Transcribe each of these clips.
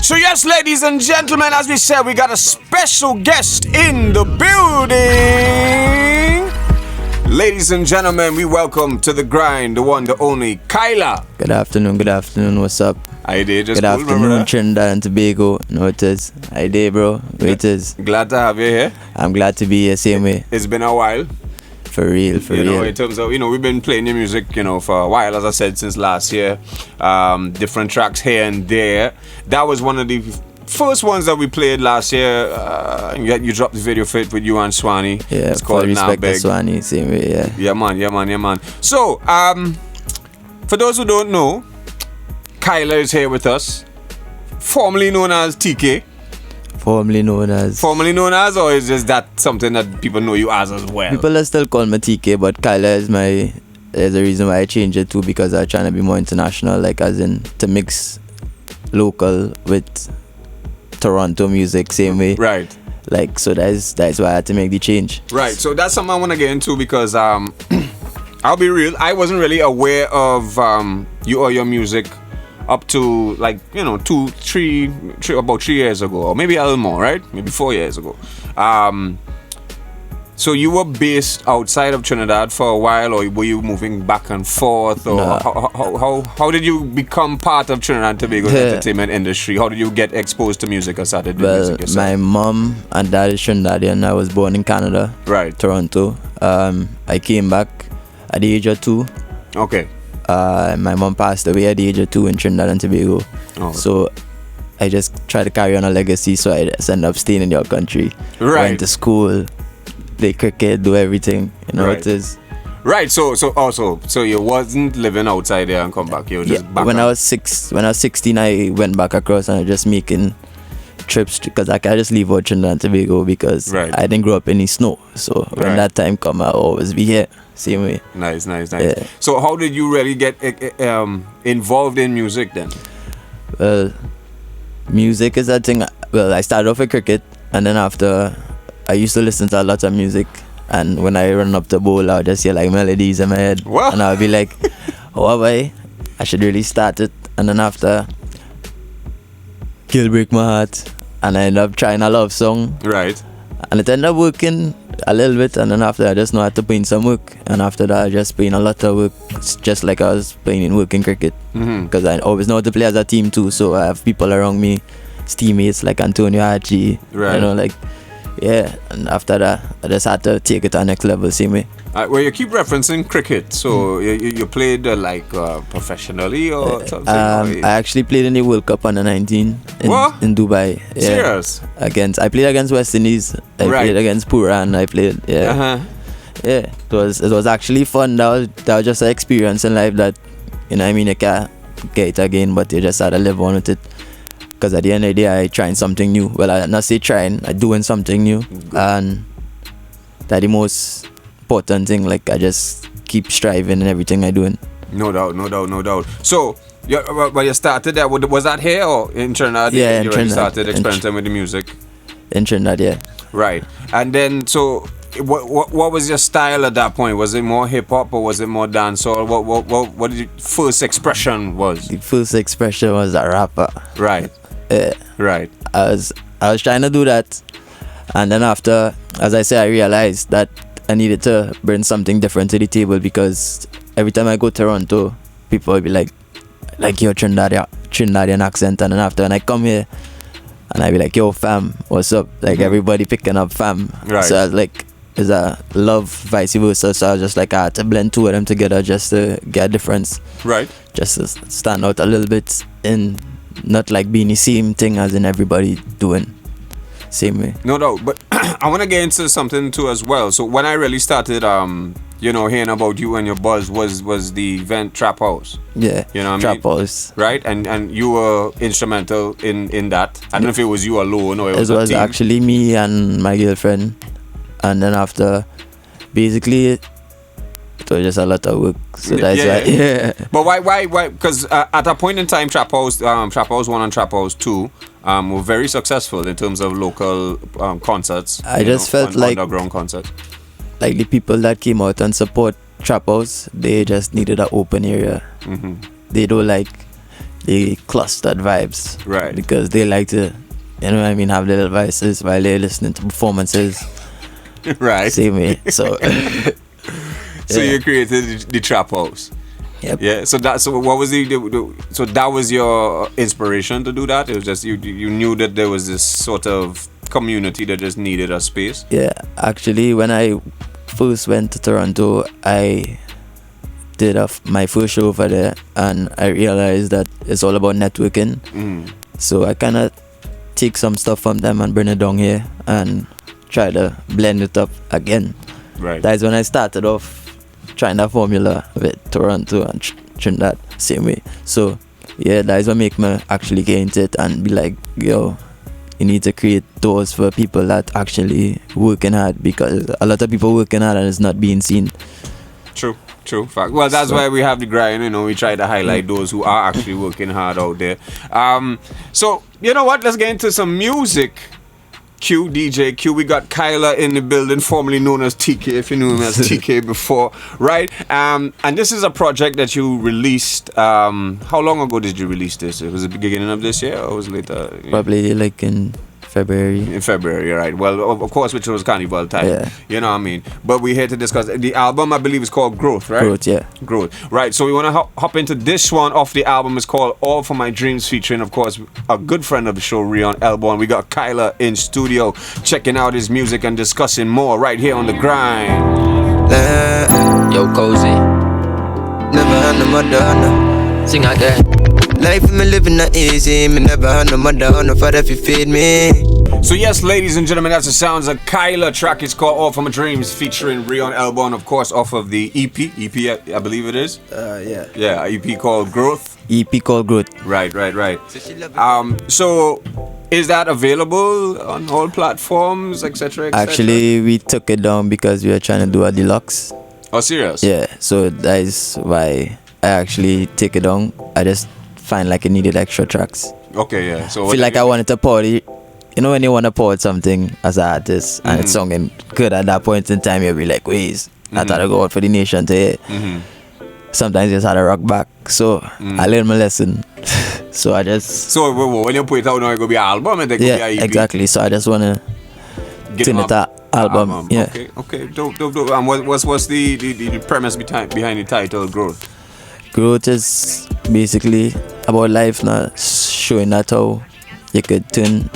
So yes, ladies and gentlemen, as we said, we got a special guest in the building. Ladies and gentlemen, we welcome to the grind, the one, the only, KYLER. Good afternoon, what's up? I did, just good cool, afternoon, brother. Trinidad and Tobago. No, it is. I did, bro. It is. Glad to have you here. I'm glad to be here, same way. It's been a while. For real, you know, in terms of, we've been playing your music, for a while, as I said, since last year. Different tracks here and there. That was one of the first ones that we played last year. You dropped the video fit with you and Swanee. Yeah, it's called Now Big. Swanee, same way, yeah. Yeah, man. So, for those who don't know, KYLER is here with us, formerly known as TK. Formerly known as, or is just that something that people know you as well? People are still call me TK, but KYLER is the reason why I changed it too, because I'm trying to be more international, like as in to mix local with Toronto music, same way. Right. Like, so that's why I had to make the change. Right. So that's something I want to get into because I'll be real, I wasn't really aware of you or your music up to like, about 3 years ago, or maybe a little more, right? Maybe 4 years ago. So you were based outside of Trinidad for a while, or were you moving back and forth, or no. how did you become part of Trinidad and Tobago's entertainment industry? How did you get exposed to music or started doing music yourself? My mom and dad is Trinidadian. I was born in Canada, right? Toronto. I came back at the age of 2. Okay. My mom passed away at the age of 2 in Trinidad and Tobago. Oh. So I just tried to carry on a legacy, so I just ended up staying in your country. Right. Went to school, play cricket, do everything. Right. It is. Right. So you wasn't living outside there and come back. You were just back. When I was 16, I went back across and I was just making trips because I can't just leave out Trinidad and Tobago because I didn't grow up in the snow. So when that time come, I'll always be here. Same way. Nice. Yeah. So how did you really get involved in music then? Well, music is a thing. Well, I started off with cricket, and then after, I used to listen to a lot of music. And when I run up the bowl, I'll just hear like melodies in my head. What? And I'll be like, oh boy, I should really start it. And then after, Kill Break My Heart. And I ended up trying a love song. Right. And it ended up working a little bit, and then after I just know how to put in some work, and after that I just put in a lot of work. It's just like I was playing in work in cricket, because I always know how to play as a team too, so I have people around me, teammates like Antonio Hachi, right. And after that I just had to take it to the next level, same way. Well, you keep referencing cricket, so you played professionally or something? I actually played in the World Cup under 19 in Dubai. Yeah. Serious? I played against West Indies. I played against Puran. I played. Yeah. Yeah. It was actually fun. That was just an experience in life that you can't get it again, but you just had to live on with it. Because at the end of the day, I trying something new. Well, I not say trying, I doing something new, and that's the most important thing. Like I just keep striving in everything I doing. No doubt. So, when you started there, was that here or in Trinidad? Yeah, in you Trinidad. Started experimenting with the music. In Trinidad, yeah. Right, and then so. What was your style at that point? Was it more hip hop or was it more dancehall? What did your first expression was? The first expression was a rapper. Right. Right. I was trying to do that, and then after, as I said, I realized that I needed to bring something different to the table, because every time I go to Toronto, people will be like your Trinidadian accent, and then after when I come here, and I be like, yo fam, what's up? Like everybody picking up fam. Right. So I was like, it's a love, vice versa. So I was just like, I had to blend two of them together just to get a difference. Right. Just to stand out a little bit in not like being the same thing as in everybody doing same way. No doubt, but I want to get into something too as well. So when I really started, hearing about you and your buzz was the event Trap House. Yeah. You know what Trap House. Right, and you were instrumental in that. I don't know if it was you alone or it was a team. Actually me and my girlfriend, and then after, basically, it was just a lot of work. So that's why. Yeah. But why? Because at a point in time, Trap House 1 and Trap House 2 were very successful in terms of local concerts. I just felt like underground concerts. Like the people that came out and support Trap House, they just needed an open area. Mm-hmm. They don't like the clustered vibes. Right. Because they like to, have their devices while they're listening to performances. Right. Same way. So. So you created the trap house. Yep. Yeah. So what was so that was your inspiration to do that? It was just you knew that there was this sort of community that just needed a space. Yeah. Actually, when I first went to Toronto, I did my first show over there, and I realized that it's all about networking. So I kind of take some stuff from them and bring it down here and try to blend it up again. Right. That's when I started off trying that formula with Toronto and Trinidad, same way. So yeah, that's what make me actually get into it and be like, yo, you need to create doors for people that actually working hard, because a lot of people working hard and it's not being seen. True fact. Well, that's why we have the grind. We try to highlight those who are actually working hard out there. So you know what? Let's get into some music. DJ Q, we got KYLER in the building, formerly known as TK, if you knew him as TK before, right? And this is a project that you released. How long ago did you release this? It was the beginning of this year, or was it later? Probably like in February. In February, right. Well, of course, which was Carnival time. Yeah. You know what I mean? But we're here to discuss the album, I believe, is called Growth, right? Growth, yeah. Growth. Right, so we want to hop into this one off the album. It's called All For My Dreams, featuring, of course, a good friend of the show, Rion Elbow. And we got KYLER in studio, checking out his music and discussing more right here on The Grind. Yo, Cozy. Never had no mother, no. Sing again. Life me living not easy. Me never had no mother, no father fi feed me. So yes, ladies and gentlemen, that's the sounds of KYLER. Track is called All For My Dreams, featuring Rion Elbow, and of course off of the EP, I believe it is. Yeah. Yeah, EP called Growth. EP called Growth. Right. So is that available on all platforms, etc.? Actually, we took it down because we were trying to do a deluxe. Oh, serious? Yeah, so that is why I actually take it down. I just find like it needed extra tracks. Okay, yeah. So feel like I wanted to pour it. When you want to pour something as an artist and it's sounding good at that point in time, you'll be like, wait, I thought I'd go out for the nation to hear. Sometimes you just had to rock back. So I learned my lesson. So I just... So when you put it out now, it's going to be an album and then yeah, be an EP? Exactly. So I just want to turn it to album. Yeah. Okay. Dope. And what's the premise behind the title, Growth? Growth is basically about life, now showing that how you could turn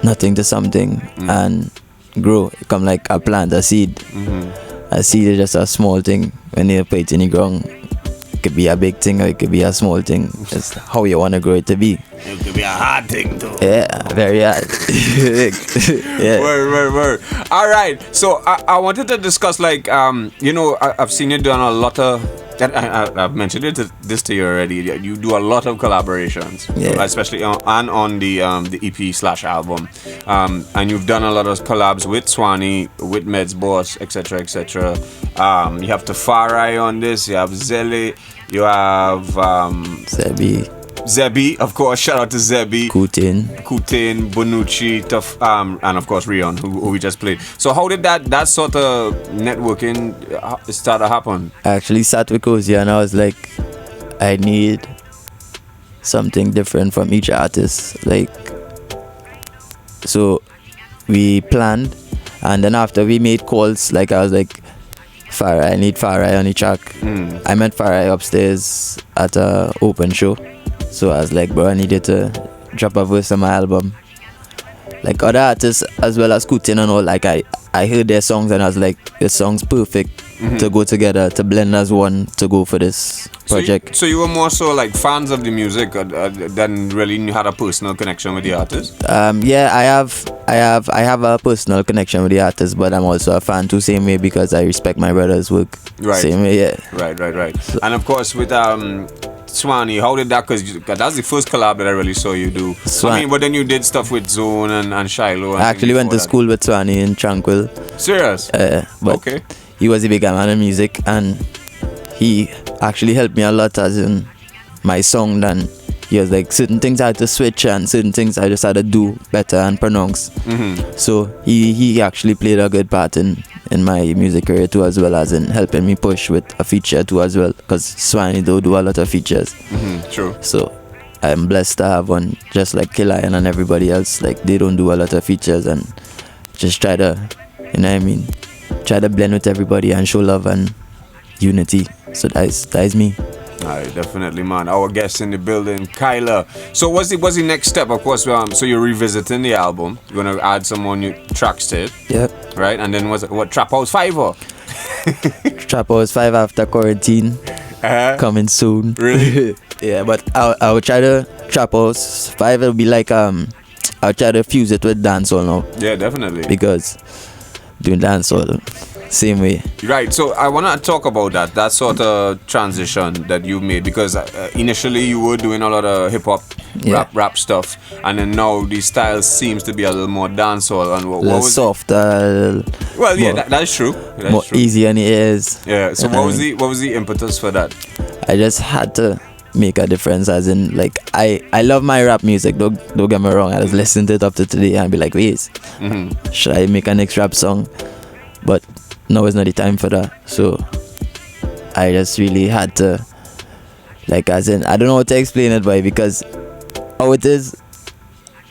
nothing to something and grow. It come like a plant, a seed. A seed is just a small thing. When you put it in the ground, it could be a big thing or it could be a small thing. It's how you want to grow it to be. It could be a hard thing too. Yeah, very hard. Yeah. Word. All right. So I wanted to discuss I've seen you doing a lot of... I've mentioned this to you already. You do a lot of collaborations, especially on the EP/album, and you've done a lot of collabs with Swanee, with Meds Boss, etc. You have Tafari on this. You have Zele. You have Zebi, of course. Shout out to Zebi. Kutane, Bonucci, and of course Rion, who we just played. So how did that sort of networking start to happen? I actually sat with Cozy and I was like, I need something different from each artist. So we planned, and then after we made calls, I was like, I need Farai on the track. I met Farai upstairs at an open show. So I was like, bro, I needed to drop a verse on my album. Like other artists as well as Kutane and all, I heard their songs and I was like, the song's perfect to go together, to blend as one, to go for this project. So you were more so like fans of the music than really had a personal connection with the artist? Yeah, I have a personal connection with the artist, but I'm also a fan too, same way, because I respect my brother's work. Right. Same way, yeah. Right. And of course with Swanee, how did that? Because that's the first collab that I really saw you do. But then you did stuff with Zone and Shiloh. I actually went to school with Swanee in Tranquil. Serious? But okay. He was a big man of music, and he actually helped me a lot as in my song. And he was like, certain things I had to switch and certain things I just had to do better and pronounce. So he actually played a good part in my music career too, as well as in helping me push with a feature too as well, because Swanee do a lot of features. True. So I'm blessed to have one, just like Kidane and everybody else. Like, they don't do a lot of features and just try to, you know what I mean, try to blend with everybody and show love and unity. So that is me. Alright, definitely, man. Our guest in the building, KYLER. So what's the next step? Of course, so you're revisiting the album. You're gonna add some more new tracks to it. Yep. Right, and then what Trap House 5 or? Trap House 5 after quarantine. Coming soon. Really? Yeah, but I will try to Trap House 5. It'll be like I'll try to fuse it with dancehall now. Yeah, definitely. Because doing dancehall same way. Right, so I want to talk about that sort of transition that you made, because initially you were doing a lot of hip-hop, rap stuff, and then now the style seems to be a little more dancehall. And what was softer. Well, yeah, that's true. That's more true. easy on the ears. Yeah, so what was the impetus for that? I just had to make a difference, as in, like, I love my rap music, don't get me wrong. I just listen to it up to today and be like, wait, should I make a next rap song? But no, it's not the time for that. So I just really had to, like, as in, I don't know how to explain it, boy, because how it is,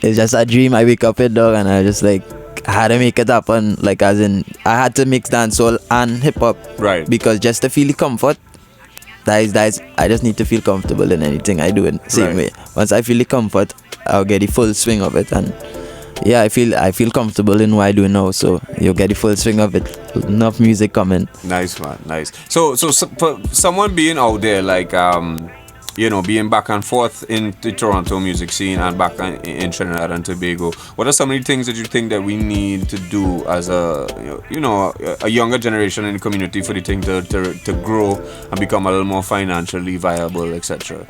it's just a dream I wake up with, dog, and I just, like, I had to make it happen. Like, as in, I had to mix dancehall and hip hop, right? Because just to feel the comfort, that is, I just need to feel comfortable in anything I do in the same way. Once I feel the comfort, I'll get the full swing of it, and yeah, I feel comfortable in what I do now, so you'll get the full swing of it. Enough music coming. Nice, man, nice. So for someone being out there, like, being back and forth in the Toronto music scene and back in Trinidad and Tobago, what are some of the things that you think that we need to do as a younger generation in the community for the thing to grow and become a little more financially viable, etc.?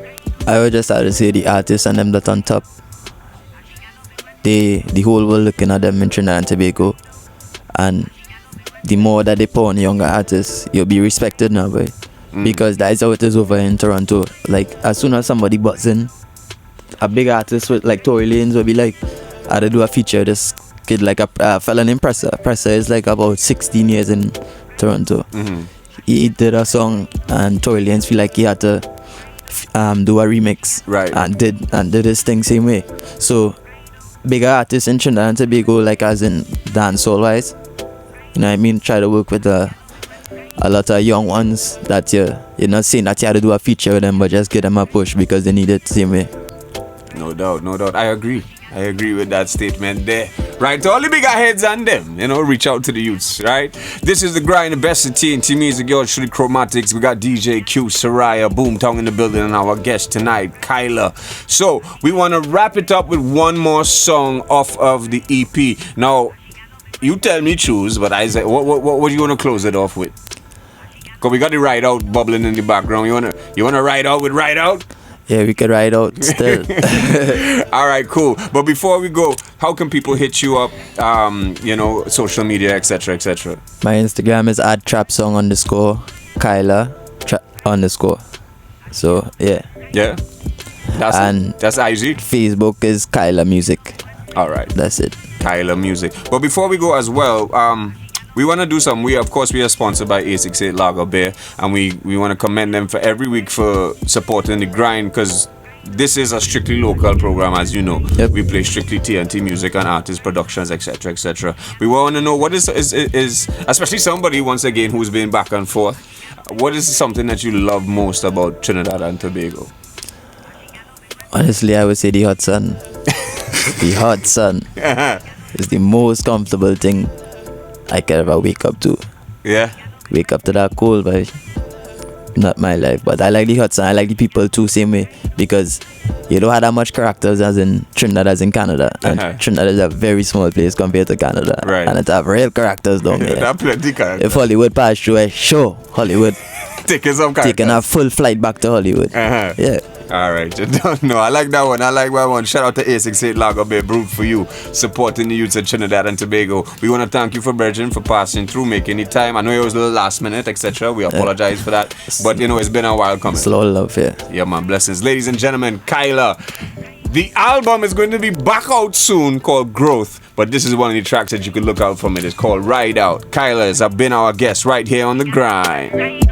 I would just have to say the artists and them that on top. The whole world looking at them in Trinidad and Tobago, and the more that they pour on younger artists, you'll be respected now, boy. Because that is how it is over in Toronto. Like, as soon as somebody butts in, a big artist with like Tory Lanez will be like, I to do a feature this kid, like a fella named Presser is like about 16 years in Toronto. He did a song and Tory Lanez feel like he had to do a remix, right? And did his thing same way. So bigger artists in Trinidad and Tobago, like, as in dancehall wise, you know what I mean, try to work with a lot of young ones that you're not saying that you had to do a feature with them, but just give them a push because they need it the same way. No doubt. I agree with that statement there. Right, to all the bigger heads and them, reach out to the youths, right? This is The Grind, the best of T&T music, yours truly, Chromatics. We got DJ Q, Soraya, BoomTowN in the building, and our guest tonight, KYLER. So, we want to wrap it up with one more song off of the EP. Now, you tell me choose, but I say, what do you want to close it off with? Because we got the Ride Out bubbling in the background. You wanna ride out with Ride Out? Yeah, we could ride out still. Alright, cool. But before we go, how can people hit you up, social media, etc., etc.? My Instagram is @trapsong_, KYLER _. So, yeah. Yeah? That's easy. Facebook is KYLER Music. Alright. That's it. KYLER Music. But before we go as well, we want to do some. We are sponsored by 868 Lager Beer, and we want to commend them for every week for supporting the grind, because this is a strictly local program, as you know. Yep. We play strictly T&T music and artist productions, etc., etc. We want to know what is especially somebody, once again, who's been back and forth. What is something that you love most about Trinidad and Tobago? Honestly, I would say the hot sun. The hot sun is the most comfortable thing I can ever wake up to. Yeah. Wake up to that cold, but not my life. But I like the hot sun. I like the people too, same way. Because you don't have that much characters as in Trinidad, as in Canada. And Trinidad is a very small place compared to Canada. Right. And it have real characters down there. There are plenty characters. If Hollywood passed through, sure, Hollywood. Taking a full flight back to Hollywood. Yeah. Alright, you don't know. I like that one. Shout out to 868 Lager Beer, brewed for you, supporting the youths of Trinidad and Tobago. We want to thank you for Virgin for passing through, making the time. I know it was a little last minute, etc. We apologize for that. But it's been a while coming. Slow love, yeah. Yeah, man, blessings. Ladies and gentlemen, KYLER. The album is going to be back out soon, called Growth. But this is one of the tracks that you can look out from it. It's called Ride Out. KYLER has been our guest right here on The Grind.